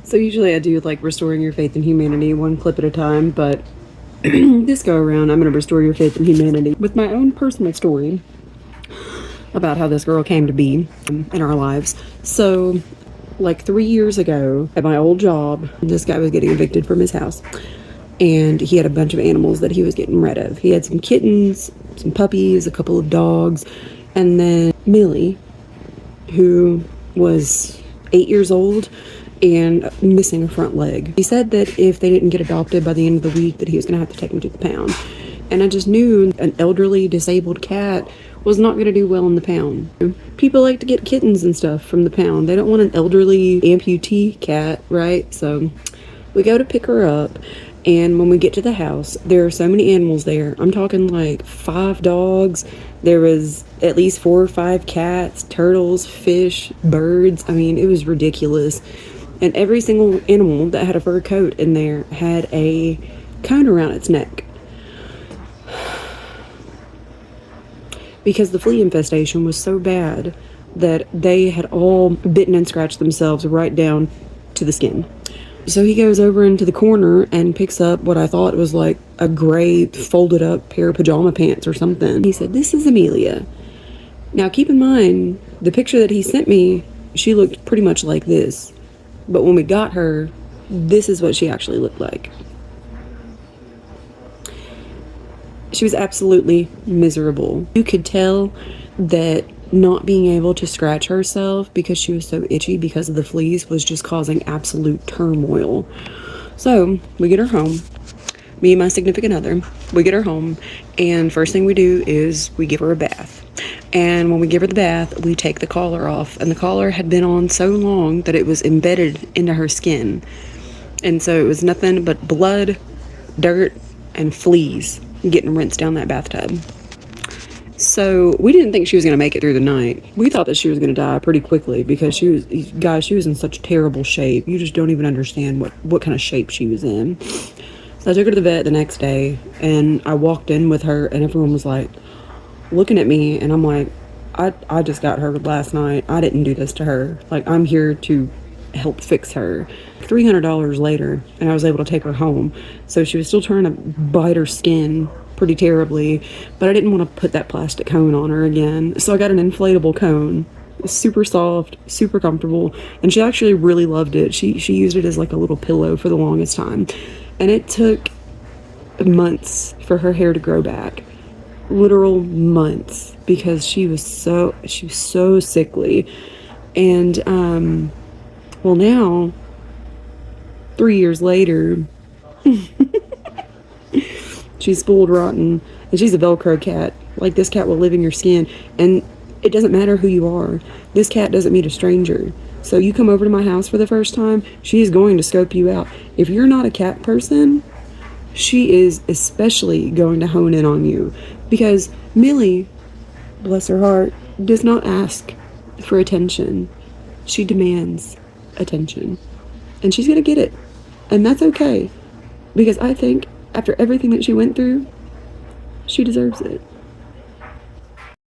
So usually I do like restoring your faith in humanity one clip at a time, but this go around I'm going to restore your faith in humanity with my own personal story about how this girl came to be in our lives. So like 3 years ago at my old job, this guy was getting evicted from his house, and he had a bunch of animals that he was getting rid of. He had some kittens, some puppies, a couple of dogs, and then Millie, who was 8 years old and missing a front leg. He said that if they didn't get adopted by the end of the week, that he was going to have to take them to the pound. And I just knew an elderly disabled cat was not going to do well in the pound. People like to get kittens and stuff from the pound. They don't want an elderly amputee cat, right? So we go to pick her up, and when we get to the house, there are so many animals there. I'm talking like 5 dogs. There was at least 4 or 5 cats, turtles, fish, birds. I mean, it was ridiculous. And every single animal that had a fur coat in there had a cone around its neck. Because the flea infestation was so bad that they had all bitten and scratched themselves right down to the skin. So he goes over into the corner and picks up what I thought was like a gray folded up pair of pajama pants or something. He said, "This is Amelia." Now keep in mind, the picture that he sent me, she looked pretty much like this. But when we got her, this is what she actually looked like. She was absolutely miserable. You could tell that not being able to scratch herself because she was so itchy because of the fleas was just causing absolute turmoil. So we get her home, me and my significant other, we get her home, and first thing we do is we give her a bath. And when we give her the bath, we take the collar off, and the collar had been on so long that it was embedded into her skin. And so it was nothing but blood, dirt, and fleas getting rinsed down that bathtub. So we didn't think she was going to make it through the night. We thought that she was going to die pretty quickly because she was in such terrible shape. You just don't even understand what kind of shape she was in. So I took her to the vet the next day, and I walked in with her, and everyone was like looking at me, and I'm like, I just got her last night. I didn't do this to her. Like, I'm here to help fix her. $300 later, and I was able to take her home. So she was still trying to bite her skin pretty terribly, but I didn't want to put that plastic cone on her again. So I got an inflatable cone. Super soft, super comfortable, and she actually really loved it. She used it as like a little pillow for the longest time. And it took months for her hair to grow back. Literal months, because she was so sickly. And well, now 3 years later, she's spoiled rotten, and she's a Velcro cat. Like, this cat will live in your skin, and it doesn't matter who you are. This cat doesn't meet a stranger. So you come over to my house for the first time, she is going to scope you out. If you're not a cat person, she is especially going to hone in on you, because Millie, bless her heart, does not ask for attention. She demands attention, and she's gonna get it, and that's okay, because I think after everything that she went through, she deserves it.